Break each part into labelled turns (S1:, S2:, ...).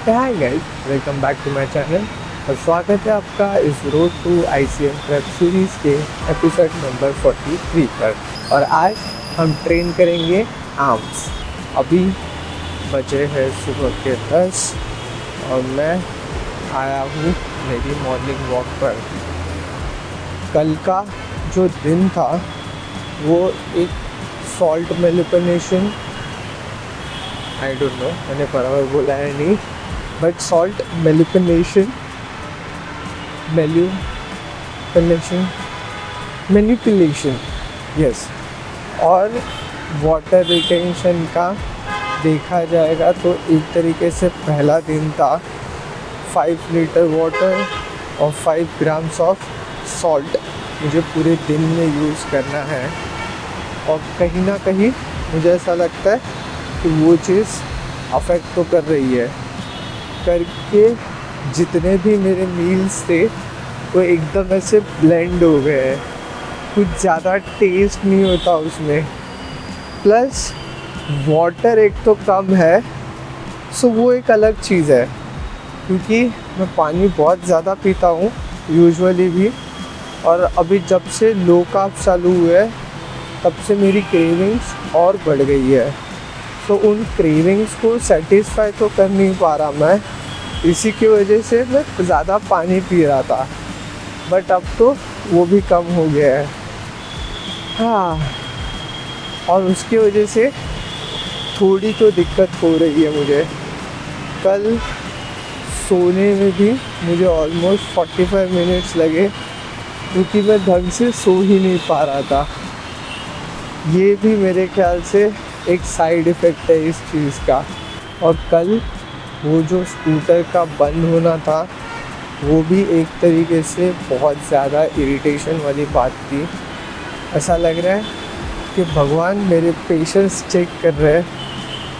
S1: Hi guys, welcome back to my channel और स्वागत है आपका इस road to ICM prep series के एपिसोड नंबर 43 पर। और आज हम ट्रेन करेंगे आर्म्स। अभी बजे हैं सुबह के 10 और मैं आया हूँ मेरी मॉर्निंग वॉक पर। कल का जो दिन था वो एक salt manipulation, I don't know मैंने बराबर बोला है नहीं, बट सॉल्ट मैनिपुलेशन यस। और वाटर रिटेंशन का देखा जाएगा तो एक तरीके से पहला दिन था 5 लीटर वाटर और 5 ग्राम्स ऑफ सॉल्ट मुझे पूरे दिन में यूज़ करना है। और कहीं ना कहीं मुझे ऐसा लगता है कि वो चीज़ अफेक्ट तो कर रही है। करके जितने भी मेरे मील्स थे वो एकदम ऐसे ब्लेंड हो गए हैं, कुछ ज़्यादा टेस्ट नहीं होता उसमें। प्लस वाटर एक तो कम है, सो वो एक अलग चीज़ है क्योंकि मैं पानी बहुत ज़्यादा पीता हूँ यूजुअली भी। और अभी जब से लो कार्ब चालू हुए है तब से मेरी क्रेविंग्स और बढ़ गई है। तो उन क्रेविंग्स को सेटिस्फाई तो कर नहीं पा रहा मैं, इसी की वजह से मैं ज़्यादा पानी पी रहा था, बट अब तो वो भी कम हो गया है। हाँ, और उसकी वजह से थोड़ी तो दिक्कत हो रही है मुझे। कल सोने में भी मुझे ऑलमोस्ट 45 मिनट्स लगे क्योंकि मैं ढंग से सो ही नहीं पा रहा था। ये भी मेरे ख्याल से एक साइड इफ़ेक्ट है इस चीज़ का। और कल वो जो स्कूटर का बंद होना था वो भी एक तरीके से बहुत ज़्यादा इरिटेशन वाली बात थी। ऐसा लग रहा है कि भगवान मेरे पेशेंस चेक कर रहे हैं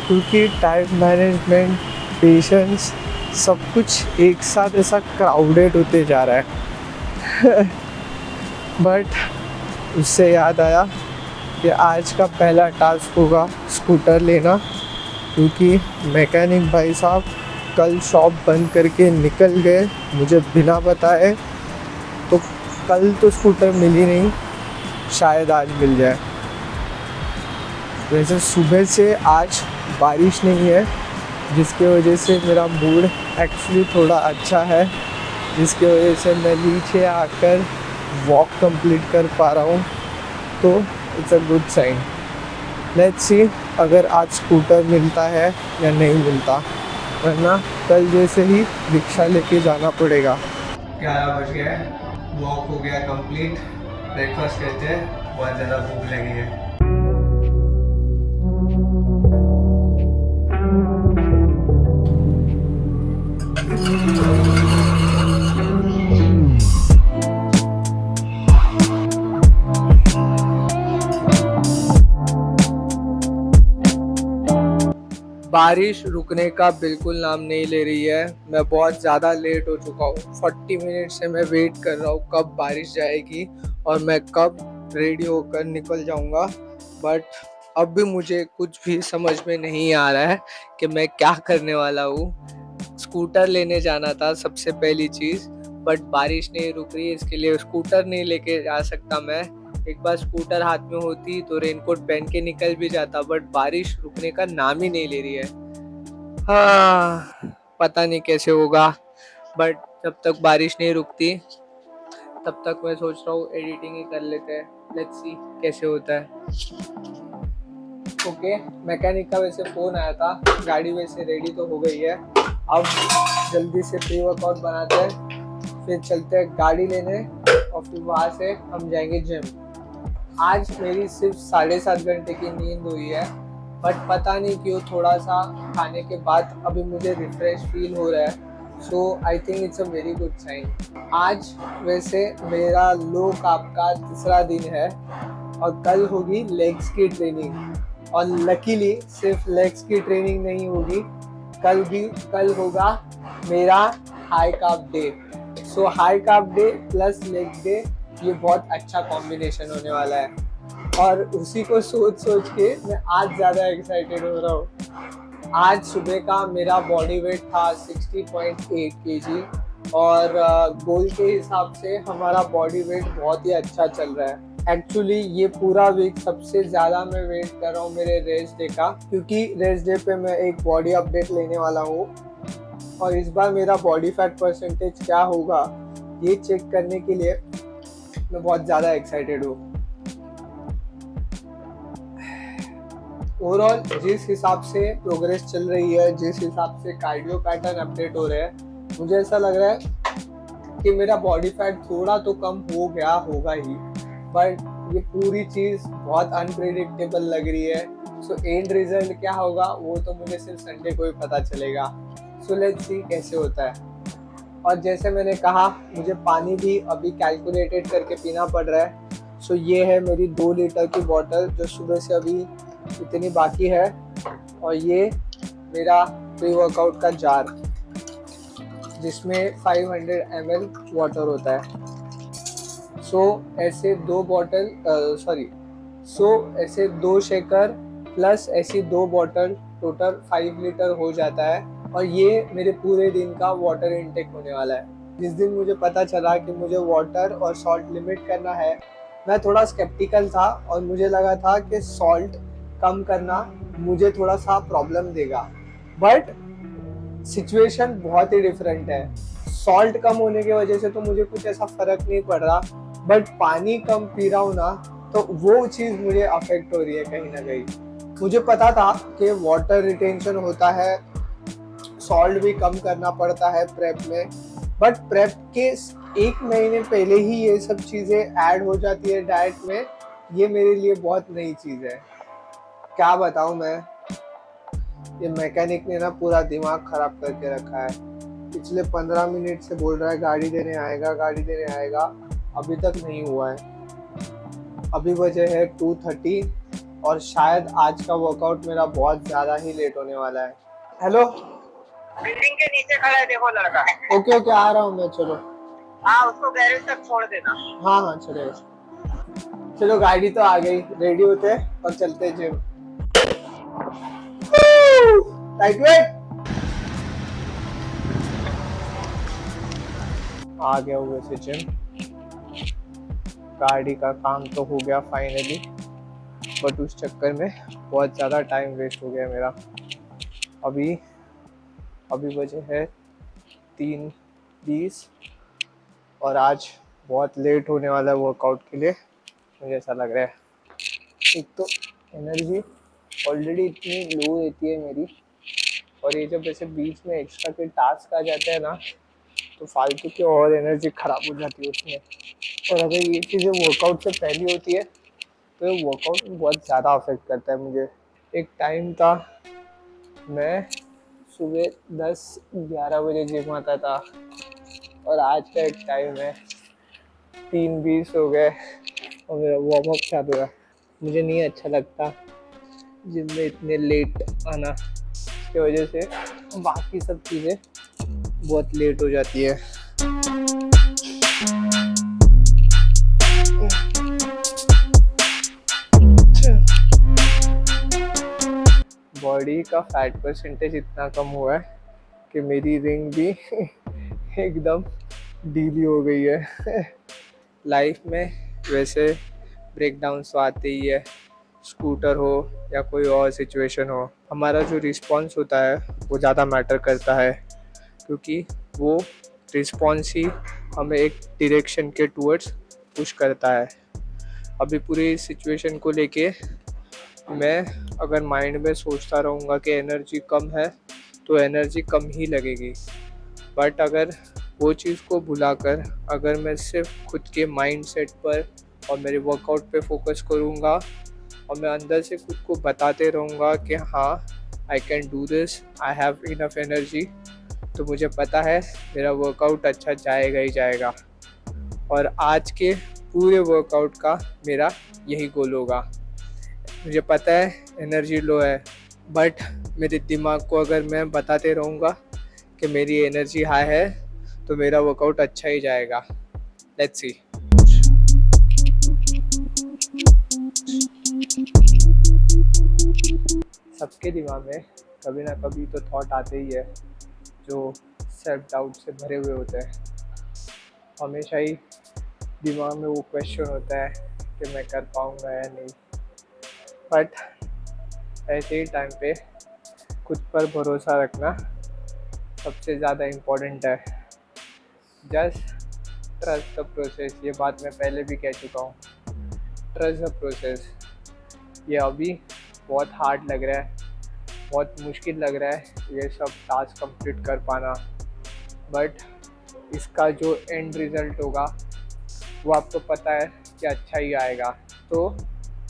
S1: क्योंकि टाइम मैनेजमेंट, पेशेंस सब कुछ एक साथ ऐसा क्राउडेड होते जा रहा है। बट उससे याद आया कि आज का पहला टास्क होगा स्कूटर लेना, क्योंकि मैकेनिक भाई साहब कल शॉप बंद करके निकल गए मुझे बिना बताए। तो कल तो स्कूटर मिली नहीं, शायद आज मिल जाए। वैसे सुबह से आज बारिश नहीं है जिसकी वजह से मेरा मूड एक्चुअली थोड़ा अच्छा है, जिसकी वजह से मैं नीचे आकर वॉक कंप्लीट कर पा रहा हूँ। तो it's a good sign. Let's see अगर आज स्कूटर मिलता है या नहीं मिलता, वरना कल जैसे ही रिक्शा लेके जाना पड़ेगा। 11 बज गया है, वॉक हो गया कंप्लीट, ब्रेकफास्ट करते हैं, बहुत ज़्यादा भूख लगी है। बारिश रुकने का बिल्कुल नाम नहीं ले रही है। मैं बहुत ज़्यादा लेट हो चुका हूँ। 40 मिनट से मैं वेट कर रहा हूँ कब बारिश जाएगी और मैं कब रेडी होकर निकल जाऊँगा। बट अब भी मुझे कुछ भी समझ में नहीं आ रहा है कि मैं क्या करने वाला हूँ। स्कूटर लेने जाना था सबसे पहली चीज़, बट बारिश नहीं रुक रही है, इसके लिए स्कूटर नहीं लेके जा सकता मैं। एक बार स्कूटर हाथ में होती तो रेनकोट पहन के निकल भी जाता, बट बारिश रुकने का नाम ही नहीं ले रही है। हाँ, पता नहीं कैसे होगा, बट जब तक बारिश नहीं रुकती तब तक मैं सोच रहा हूँ एडिटिंग ही कर लेते हैं। लेट्स सी कैसे होता है। ओके, मैकेनिक का वैसे फ़ोन आया था, गाड़ी वैसे रेडी तो हो गई है। अब जल्दी से प्री वर्कआउट बनाते हैं, फिर चलते हैं गाड़ी लेने और फिर वहाँ से हम जाएंगे जिम। आज मेरी सिर्फ 7.5 घंटे की नींद हुई है, बट पता नहीं क्यों थोड़ा सा खाने के बाद अभी मुझे रिफ्रेश फील हो रहा है। So I think it's a very good sign. आज वैसे मेरा लो कार्ब का तीसरा दिन है और कल होगी लेग्स की ट्रेनिंग। और लकीली सिर्फ लेग्स की ट्रेनिंग नहीं होगी, कल होगा मेरा high carb day. So high carb day plus leg day, ये बहुत अच्छा कॉम्बिनेशन होने वाला है। और उसी को सोच के मैं आज ज़्यादा एक्साइटेड हो रहा हूँ। आज सुबह का मेरा बॉडी वेट था 60.8 kg और गोल के हिसाब से हमारा बॉडी वेट बहुत ही अच्छा चल रहा है। एक्चुअली ये पूरा वीक सबसे ज़्यादा मैं वेट कर रहा हूँ मेरे रेस्ट डे का, क्योंकि रेस्ट डे पे मैं एक बॉडी अपडेट लेने वाला हूँ और इस बार मेरा बॉडी फैट परसेंटेज क्या होगा ये चेक करने के लिए मैं बहुत ज़्यादा एक्साइटेड हूँ। ओवरऑल जिस हिसाब से प्रोग्रेस चल रही है, जिस हिसाब से कार्डियो पैटर्न अपडेट हो रहे हैं, मुझे ऐसा लग रहा है कि मेरा बॉडी फैट थोड़ा तो कम हो गया होगा ही, बट ये पूरी चीज़ बहुत अनप्रेडिक्टेबल लग रही है। सो एंड रिजल्ट क्या होगा वो तो मुझे सिर्फ संडे को ही पता चलेगा। सो लेट्स सी कैसे होता है। और जैसे मैंने कहा, मुझे पानी भी अभी कैलकुलेटेड करके पीना पड़ रहा है। सो ये है मेरी 2 लीटर की बॉटल जो सुबह से अभी इतनी बाकी है, और ये मेरा प्री वर्कआउट का जार जिसमें 500 ml वाटर होता है। ऐसे 2 शेकर प्लस ऐसी 2 बॉटल टोटल 5 लीटर हो जाता है, और ये मेरे पूरे दिन का वाटर इनटेक होने वाला है। जिस दिन मुझे पता चला कि मुझे वाटर और सॉल्ट लिमिट करना है, मैं थोड़ा स्केप्टिकल था और मुझे लगा था कि सॉल्ट कम करना मुझे थोड़ा सा प्रॉब्लम देगा, बट सिचुएशन बहुत ही डिफरेंट है। सॉल्ट कम होने की वजह से तो मुझे कुछ ऐसा फर्क नहीं पड़ रहा, बट पानी कम पी रहा हूँ ना, तो वो चीज़ मुझे अफेक्ट हो रही है कहीं ना कहीं। मुझे पता था कि वाटर रिटेंशन होता है, सॉल्ट भी कम करना पड़ता है प्रेप में, बट प्रेप के 1 महीने पहले ही ये सब चीज़ें ऐड हो जाती है डाइट में। ये मेरे लिए बहुत नई चीज़ है, क्या बताऊँ मैं। ये मैकेनिक ने ना पूरा दिमाग खराब करके रखा है। पिछले 15 मिनट से बोल रहा है गाड़ी देने आएगा, अभी तक नहीं हुआ है। अभी बजे है 2:30 और शायद आज का वर्कआउट मेरा बहुत ज़्यादा ही लेट होने वाला है। हेलो,
S2: बिल्डिंग के नीचे खड़ा है, देखो लड़का।
S1: ओके आ रहा हूँ मैं, चलो।
S2: हाँ, उसको गैरेज तक छोड़ देना।
S1: हाँ चलो गाड़ी तो आ गई, रेडी होते और चलते जिम। आ गया हुए से जिम। गाड़ी का काम तो हो गया फाइनली, बट उस चक्कर में बहुत ज़्यादा टाइम वेस्ट हो गया मेरा। अभी बजे है 3:20 और आज बहुत लेट होने वाला है वर्कआउट के लिए, मुझे ऐसा लग रहा है। एक तो एनर्जी ऑलरेडी इतनी लो रहती है मेरी, और ये जब ऐसे बीच में एक्स्ट्रा के टास्क आ जाते हैं ना, तो फालतू की और एनर्जी ख़राब हो जाती है उसमें। और अगर ये चीज़ें वर्कआउट से पहले होती है तो ये वर्कआउट में बहुत ज़्यादा अफेक्ट करता है मुझे। एक टाइम था मैं सुबह 10-11 बजे जिम आता था, और आज का एक टाइम है 3:20 हो गए और मेरा वार्म अप चालू है। मुझे नहीं अच्छा लगता जिम में इतने लेट आना, इसकी वजह से बाकी सब चीज़ें बहुत लेट हो जाती है। बॉडी का फैट परसेंटेज इतना कम हुआ है कि मेरी रिंग भी एकदम ढीली हो गई है। लाइफ में वैसे ब्रेकडाउन्स तो आते ही है, स्कूटर हो या कोई और सिचुएशन हो, हमारा जो रिस्पॉन्स होता है वो ज़्यादा मैटर करता है, क्योंकि वो रिस्पॉन्स ही हमें एक डायरेक्शन के टूवर्ड्स पुश करता है। अभी पूरी सिचुएशन को लेके मैं अगर माइंड में सोचता रहूँगा कि एनर्जी कम है तो एनर्जी कम ही लगेगी, बट अगर वो चीज़ को भुलाकर अगर मैं सिर्फ खुद के माइंड सेट पर और मेरे वर्कआउट पे फोकस करूँगा और मैं अंदर से खुद को बताते रहूँगा कि हाँ I can do this, I have enough energy, तो मुझे पता है मेरा वर्कआउट अच्छा जाएगा ही जाएगा। और आज के पूरे वर्कआउट का मेरा यही गोल होगा। मुझे पता है एनर्जी लो है, बट मेरे दिमाग को अगर मैं बताते रहूँगा कि मेरी एनर्जी हाई है तो मेरा वर्कआउट अच्छा ही जाएगा। Let's see. सबके दिमाग में कभी ना कभी तो थॉट आते ही है जो सेल्फ डाउट से भरे हुए होते हैं। हमेशा ही दिमाग में वो क्वेश्चन होता है कि मैं कर पाऊँगा या नहीं। बट ऐसे ही टाइम पे खुद पर भरोसा रखना सबसे ज़्यादा इम्पोर्टेंट है। Just trust the process. ये बात मैं पहले भी कह चुका हूँ, ट्रस्ट द प्रोसेस। ये अभी बहुत हार्ड लग रहा है, बहुत मुश्किल लग रहा है ये सब टास्क कंप्लीट कर पाना, बट इसका जो एंड रिज़ल्ट होगा वो आपको पता है कि अच्छा ही आएगा। तो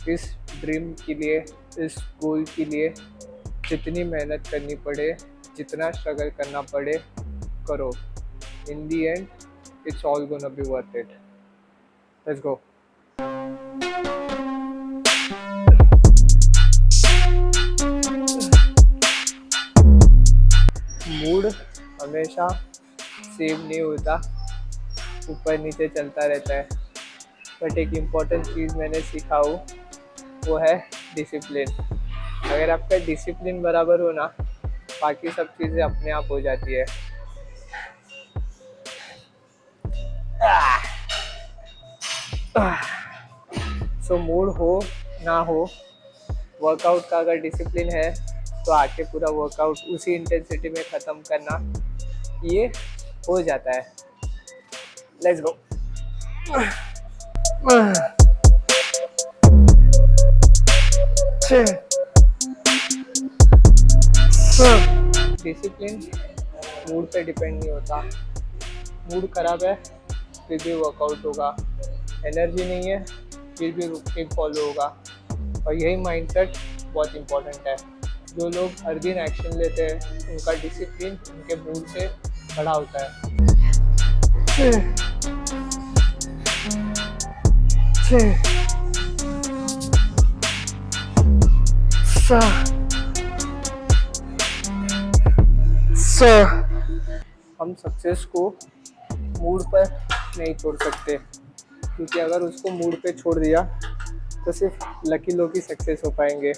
S1: इस ड्रीम के लिए, इस गोल के लिए जितनी मेहनत करनी पड़े, जितना स्ट्रगल करना पड़े, करो। In the end it's all gonna be worth it. Let's go. Mood हमेशा सेम नहीं होता, ऊपर नीचे चलता रहता है। बट एक इम्पॉर्टेंट चीज़ मैंने सीखा हो वो है डिसिप्लिन। अगर आपका डिसिप्लिन बराबर हो ना, बाकी सब चीज़ें अपने आप हो जाती है। सो मूड हो ना हो, वर्कआउट का अगर डिसिप्लिन है तो आके पूरा वर्कआउट उसी इंटेंसिटी में ख़त्म करना, ये हो जाता है। Let's go. डिसिप्लिन मूड पे डिपेंड नहीं होता। मूड खराब है फिर भी वर्कआउट होगा, एनर्जी नहीं है फिर भी रुक के फॉलो होगा। और यही माइंडसेट बहुत इम्पोर्टेंट है। जो लोग हर दिन एक्शन लेते हैं उनका डिसिप्लिन उनके मूड से बड़ा होता है। हम सक्सेस को मूड पर नहीं छोड़ सकते, क्योंकि अगर उसको मूड पे छोड़ दिया तो सिर्फ लकी लोग ही सक्सेस हो पाएंगे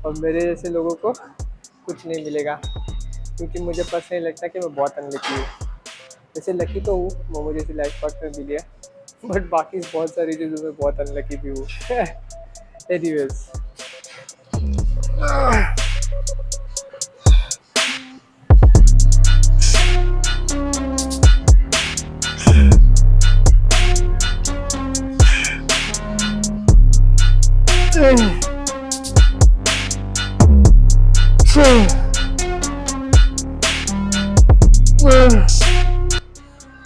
S1: और मेरे जैसे लोगों को कुछ नहीं मिलेगा, क्योंकि मुझे पर्सनली लगता है कि मैं बहुत अनलकी हूँ। वैसे लकी तो हूँ, वो मुझे जैसे लाइफ पार्टनर मिली है, बट बाकी बहुत सारी चीज़ों में बहुत अनलकी भी हूँ। एनीवेज,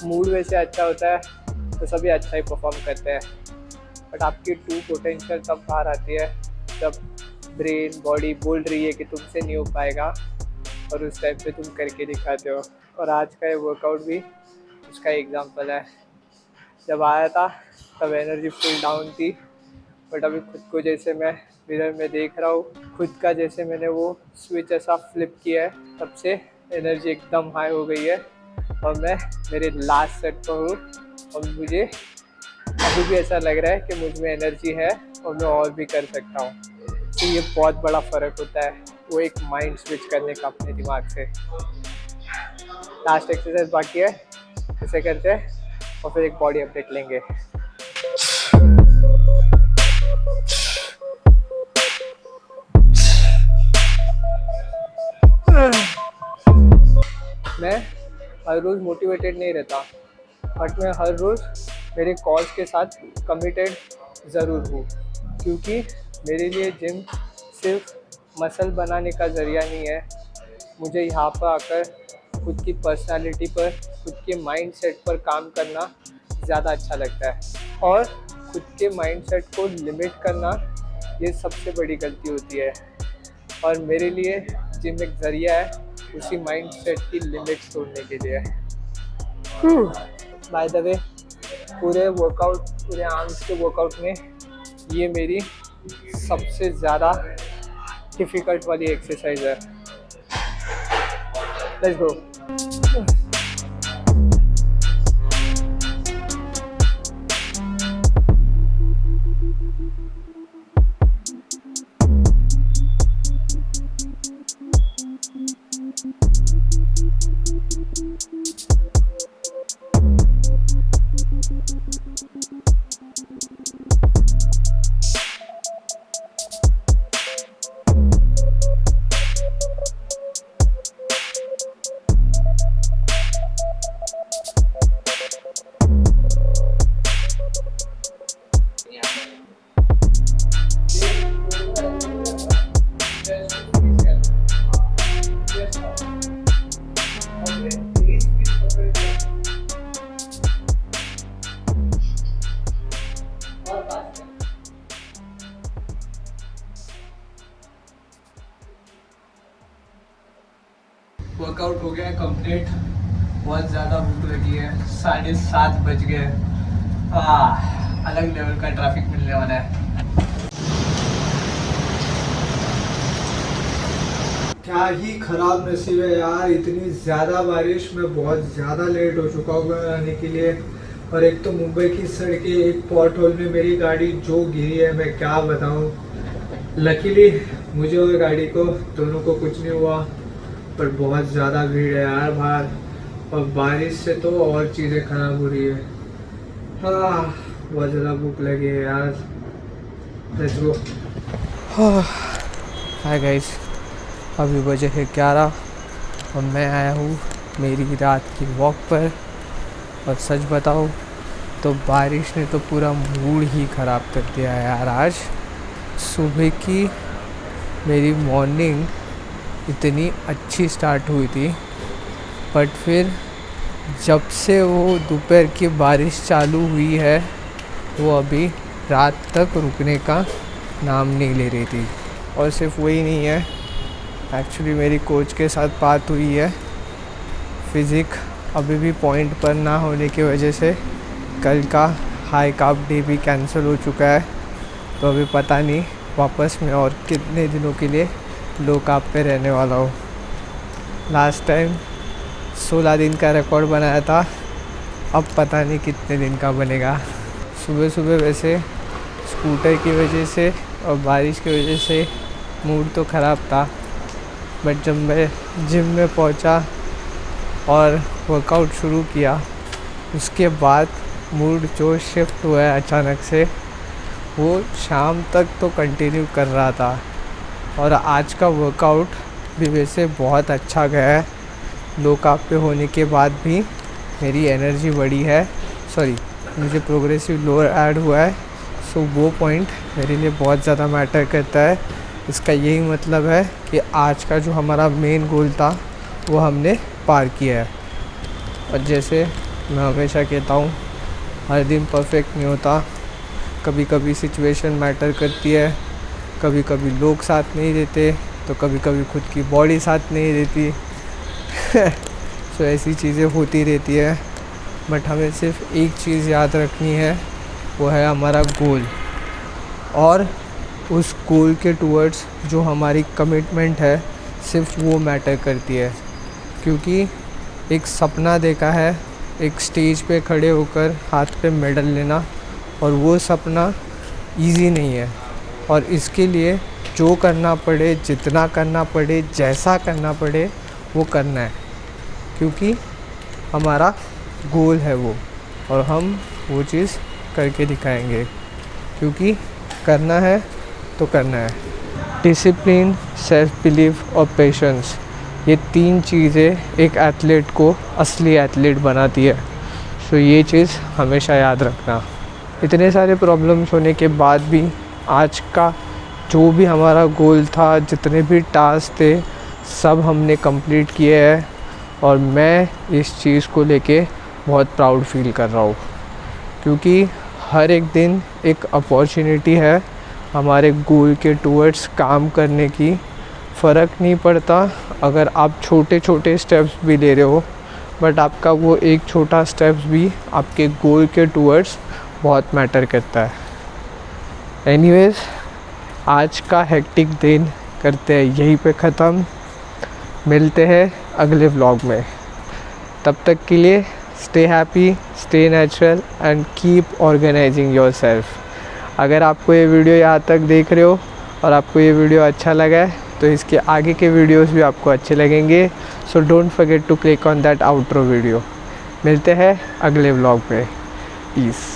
S1: मूड वैसे अच्छा होता है तो सभी अच्छा ही परफॉर्म करते हैं, बट आपकी ट्रू पोटेंशियल तब बाहर आती है जब ब्रेन बॉडी बोल रही है कि तुमसे नहीं हो पाएगा और उस टाइम पे तुम करके दिखाते हो। और आज का ये वर्कआउट भी उसका एग्जांपल है। जब आया था तब एनर्जी फुल डाउन थी, बट अभी खुद को जैसे मैं मिरर में देख रहा हूँ, खुद का जैसे मैंने वो स्विच ऐसा फ्लिप किया है, तब से एनर्जी एकदम हाई हो गई है और मैं मेरे लास्ट सेट पर हूँ और मुझे अभी भी ऐसा लग रहा है कि मुझ में एनर्जी है और मैं और भी कर सकता हूँ। तो ये बहुत बड़ा फ़र्क होता है, वो एक माइंड स्विच करने का अपने दिमाग से। लास्ट एक्सरसाइज बाकी है, इसे करते हैं और फिर एक बॉडी अपडेट लेंगे। मैं हर रोज़ मोटिवेटेड नहीं रहता, बट मैं हर रोज़ मेरे कॉज के साथ कमिटेड ज़रूर हूँ, क्योंकि मेरे लिए जिम सिर्फ मसल बनाने का ज़रिया नहीं है। मुझे यहाँ पर आकर खुद की पर्सनालिटी पर, खुद के माइंडसेट पर काम करना ज़्यादा अच्छा लगता है। और खुद के माइंडसेट को लिमिट करना ये सबसे बड़ी गलती होती है, और मेरे लिए जिम एक ज़रिया है उसी माइंडसेट की लिमिट्स तोड़ने के लिए। बाय द वे, पूरे आर्म्स के वर्कआउट में ये मेरी सबसे ज़्यादा डिफ़िकल्ट वाली एक्सरसाइज है। Let's go. वर्कआउट हो गया कंप्लीट। बहुत ज़्यादा भूख लगी है, 7:30 बज गए। अलग लेवल का ट्रैफिक मिलने वाला है। क्या ही ख़राब नसीब है यार, इतनी ज़्यादा बारिश में बहुत ज़्यादा लेट हो चुका हूँ घर आने के लिए। और एक तो मुंबई की सड़कें, एक पॉट होल में मेरी गाड़ी जो गिरी है मैं क्या बताऊँ। लकीली मुझे और गाड़ी को दोनों को कुछ नहीं हुआ, पर बहुत ज़्यादा भीड़ है यार बाहर, और बारिश से तो और चीज़ें ख़राब हो रही है। हाँ, बहुत ज़्यादा भूख लगी है यार। Let's go. हाय गाइस, अभी बजे है 11 और मैं आया हूँ मेरी रात की वॉक पर। और सच बताऊँ तो बारिश ने तो पूरा मूड ही ख़राब कर दिया है यार। आज सुबह की मेरी मॉर्निंग इतनी अच्छी स्टार्ट हुई थी, बट फिर जब से वो दोपहर की बारिश चालू हुई है वो अभी रात तक रुकने का नाम नहीं ले रही थी। और सिर्फ वही नहीं है, एक्चुअली मेरी कोच के साथ बात हुई है। फिज़िक अभी भी पॉइंट पर ना होने की वजह से कल का हाई कार्ब डे भी कैंसिल हो चुका है। तो अभी पता नहीं वापस मैं और कितने दिनों के लिए लो कार्ब पे रहने वाला हूँ। लास्ट टाइम 16 दिन का रिकॉर्ड बनाया था, अब पता नहीं कितने दिन का बनेगा। सुबह सुबह वैसे स्कूटर की वजह से और बारिश की वजह से मूड तो ख़राब था, बट जब मैं जिम में पहुंचा और वर्कआउट शुरू किया उसके बाद मूड जो शिफ्ट हुआ है अचानक से, वो शाम तक तो कंटिन्यू कर रहा था। और आज का वर्कआउट भी वैसे बहुत अच्छा गया है। लो कार्ब पे होने के बाद भी मेरी एनर्जी बढ़ी है। मुझे प्रोग्रेसिव लोअर ऐड हुआ है, सो वो पॉइंट मेरे लिए बहुत ज़्यादा मैटर करता है। इसका यही मतलब है कि आज का जो हमारा मेन गोल था वो हमने पार किया है। और जैसे मैं हमेशा कहता हूँ, हर दिन परफेक्ट नहीं होता, कभी कभी सिचुएशन मैटर करती है, कभी कभी लोग साथ नहीं देते, तो कभी कभी खुद की बॉडी साथ नहीं देती। सो ऐसी चीज़ें होती रहती है, बट हमें सिर्फ एक चीज़ याद रखनी है, वो है हमारा गोल। और उस गोल के टूवर्ड्स जो हमारी कमिटमेंट है सिर्फ वो मैटर करती है। क्योंकि एक सपना देखा है, एक स्टेज पे खड़े होकर हाथ पे मेडल लेना, और वो सपना इजी नहीं है। और इसके लिए जो करना पड़े, जितना करना पड़े, जैसा करना पड़े वो करना है, क्योंकि हमारा गोल है वो, और हम वो चीज़ करके दिखाएंगे, क्योंकि करना है तो करना है। डिसिप्लिन, सेल्फ बिलीफ और पेशेंस, ये 3 चीज़ें एक एथलीट को असली एथलीट बनाती है। सो ये चीज़ हमेशा याद रखना। इतने सारे प्रॉब्लम्स होने के बाद भी आज का जो भी हमारा गोल था, जितने भी टास्क थे, सब हमने कंप्लीट किए हैं। और मैं इस चीज़ को लेके बहुत प्राउड फील कर रहा हूँ, क्योंकि हर एक दिन एक अपॉर्चुनिटी है हमारे गोल के टूवर्ड्स काम करने की। फ़र्क नहीं पड़ता अगर आप छोटे छोटे स्टेप्स भी ले रहे हो, बट आपका वो एक छोटा स्टेप्स भी आपके गोल के टूवर्ड्स बहुत मैटर करता है। एनीवेज़, आज का हेक्टिक दिन करते हैं यहीं पे ख़त्म। मिलते हैं अगले व्लॉग में। तब तक के लिए stay happy, stay natural and keep organising yourself. अगर आपको ये वीडियो यहाँ तक देख रहे हो और आपको ये वीडियो अच्छा लगा है तो इसके आगे के वीडियोस भी आपको अच्छे लगेंगे। So don't forget to click on that outro video. मिलते हैं अगले व्लॉग में। पीस।